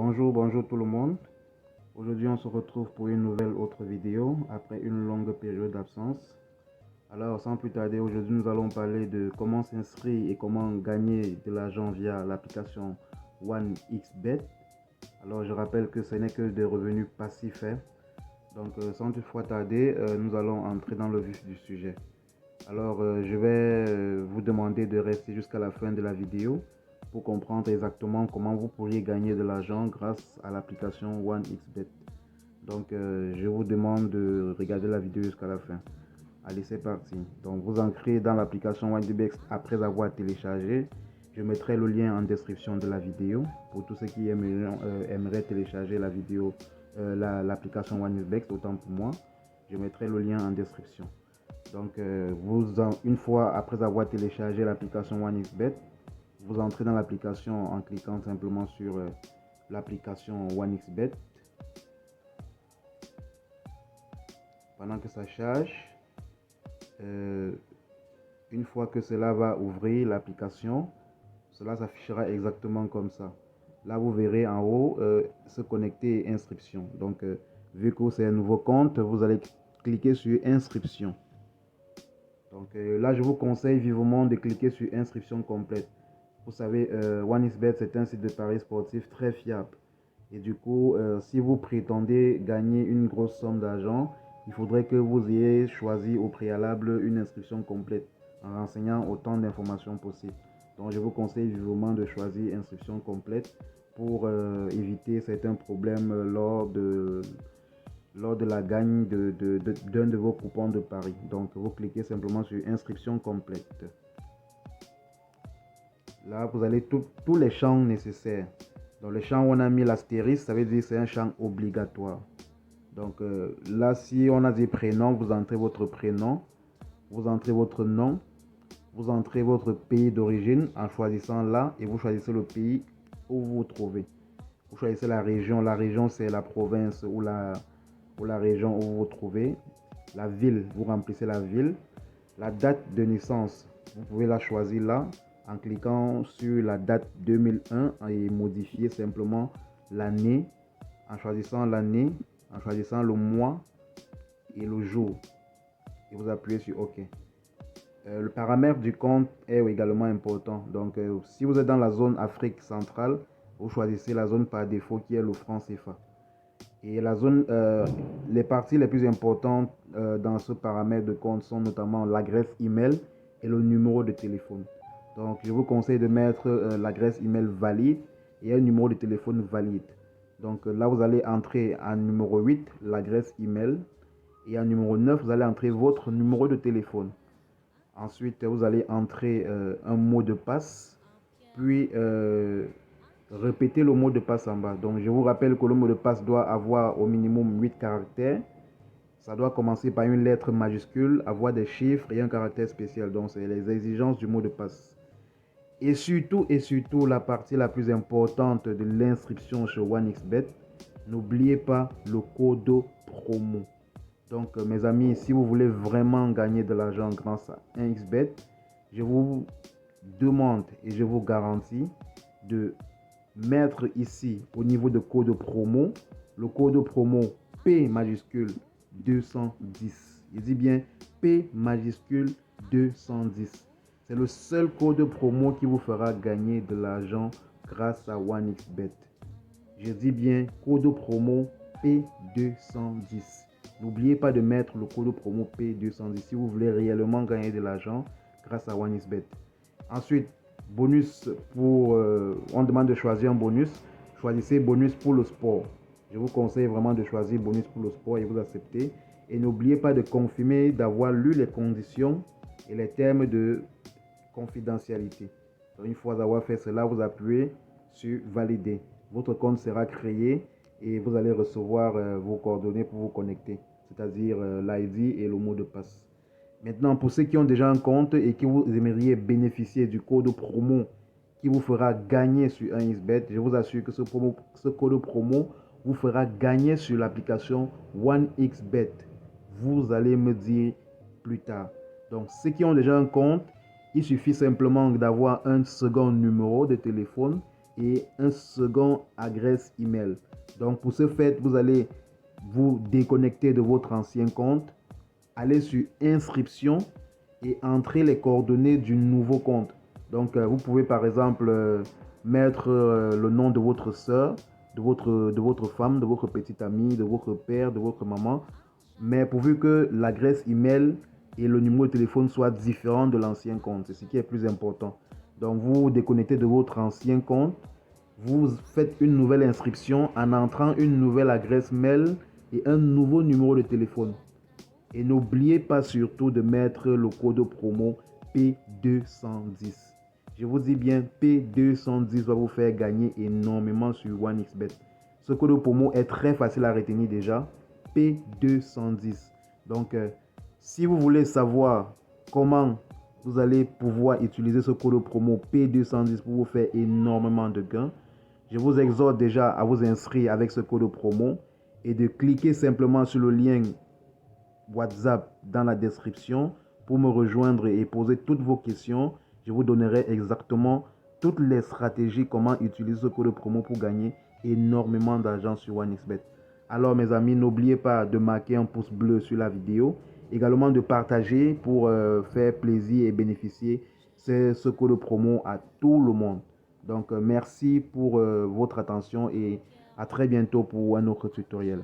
Bonjour tout le monde. Aujourd'hui, on se retrouve pour une nouvelle autre vidéo après une longue période d'absence. Alors, sans plus tarder, aujourd'hui, nous allons parler de comment s'inscrire et comment gagner de l'argent via l'application OneXBet. Alors, je rappelle que ce n'est que des revenus passifs, hein. Donc, sans toutefois tarder, nous allons entrer dans le vif du sujet. Alors, je vais vous demander de rester jusqu'à la fin de la vidéo pour comprendre exactement comment vous pourriez gagner de l'argent grâce à l'application OneXBet. Donc, je vous demande de regarder la vidéo jusqu'à la fin. Allez, c'est parti. Donc, vous entrez dans l'application OneXBet après avoir téléchargé. Je mettrai le lien en description de la vidéo pour tous ceux qui aimeraient télécharger la vidéo, l'application OneXBet, autant pour moi. Je mettrai le lien en description. Donc, une fois après avoir téléchargé l'application OneXBet, vous entrez dans l'application en cliquant simplement sur l'application OneXBet. Pendant que ça charge, une fois que cela va ouvrir l'application, cela s'affichera exactement comme ça. Là, vous verrez en haut se connecter et inscription. Donc, vu que c'est un nouveau compte, vous allez cliquer sur inscription. Donc là, je vous conseille vivement de cliquer sur inscription complète. Vous savez, OneXBet, c'est un site de paris sportif très fiable. Et du coup, si vous prétendez gagner une grosse somme d'argent, il faudrait que vous ayez choisi au préalable une inscription complète en renseignant autant d'informations possibles. Donc, je vous conseille vivement de choisir inscription complète pour éviter certains problèmes lors de la gagne d'un de vos coupons de paris. Donc, vous cliquez simplement sur inscription complète. Là, vous avez tous les champs nécessaires. Dans le champ où on a mis l'astérisque, ça veut dire que c'est un champ obligatoire. Donc là, si on a des prénoms, vous entrez votre prénom, vous entrez votre nom, vous entrez votre pays d'origine en choisissant là et vous choisissez le pays où vous vous trouvez. Vous choisissez la région. La région, c'est la province ou la région où vous vous trouvez. La ville, vous remplissez la ville. La date de naissance, vous pouvez la choisir là en cliquant sur la date 2001 et modifier simplement l'année en choisissant l'année, en choisissant le mois et le jour. Et vous appuyez sur OK. Le paramètre du compte est également important. Donc, si vous êtes dans la zone Afrique centrale, vous choisissez la zone par défaut qui est le franc CFA. Et la zone, les parties les plus importantes dans ce paramètre de compte sont notamment l'adresse email et le numéro de téléphone. Donc, je vous conseille de mettre l'adresse email valide et un numéro de téléphone valide. Donc, là, vous allez entrer en numéro 8 l'adresse email et en numéro 9, vous allez entrer votre numéro de téléphone. Ensuite, vous allez entrer un mot de passe, puis répétez le mot de passe en bas. Donc, je vous rappelle que le mot de passe doit avoir au minimum 8 caractères. Ça doit commencer par une lettre majuscule, avoir des chiffres et un caractère spécial. Donc, c'est les exigences du mot de passe. Et surtout, la partie la plus importante de l'inscription chez OneXBet, n'oubliez pas le code promo. Donc, mes amis, si vous voulez vraiment gagner de l'argent grâce à 1xBet, je vous demande et je vous garantis de mettre ici au niveau de code promo, le code promo P majuscule 210. Je dis bien P majuscule 210. C'est le seul code promo qui vous fera gagner de l'argent grâce à OneXBet. Je dis bien code promo P210. N'oubliez pas de mettre le code promo P210 si vous voulez réellement gagner de l'argent grâce à OneXBet. Ensuite, bonus on demande de choisir un bonus. Choisissez bonus pour le sport. Je vous conseille vraiment de choisir bonus pour le sport et vous acceptez. Et n'oubliez pas de confirmer d'avoir lu les conditions et les termes de confidentialité. Donc, une fois avoir fait cela, vous appuyez sur valider. Votre compte sera créé et vous allez recevoir vos coordonnées pour vous connecter, c'est-à-dire l'ID et le mot de passe. Maintenant, pour ceux qui ont déjà un compte et qui vous aimeriez bénéficier du code promo qui vous fera gagner sur 1xBet, je vous assure que ce code promo vous fera gagner sur l'application OneXBet. Vous allez me dire plus tard. Donc, ceux qui ont déjà un compte, il suffit simplement d'avoir un second numéro de téléphone et un second adresse email. Donc pour ce fait, vous allez vous déconnecter de votre ancien compte, aller sur inscription et entrer les coordonnées du nouveau compte. Donc vous pouvez par exemple mettre le nom de votre soeur, de votre femme, de votre petite amie, de votre père, de votre maman, mais pourvu que l'adresse email et le numéro de téléphone soient différents de l'ancien compte. C'est ce qui est plus important. Donc vous vous déconnectez de votre ancien compte, vous faites une nouvelle inscription en entrant une nouvelle adresse mail et un nouveau numéro de téléphone. Et n'oubliez pas surtout de mettre le code promo P210. Je vous dis bien, P210 va vous faire gagner énormément sur OneXBet. Ce code promo est très facile à retenir déjà. P210. Donc, si vous voulez savoir comment vous allez pouvoir utiliser ce code promo P210 pour vous faire énormément de gains, je vous exhorte déjà à vous inscrire avec ce code promo et de cliquer simplement sur le lien WhatsApp dans la description pour me rejoindre et poser toutes vos questions. Je vous donnerai exactement toutes les stratégies, comment utiliser ce code promo pour gagner énormément d'argent sur OneXBet. Alors mes amis, n'oubliez pas de marquer un pouce bleu sur la vidéo, également de partager pour faire plaisir et bénéficier ce code promo à tout le monde. Donc merci pour votre attention et à très bientôt pour un autre tutoriel.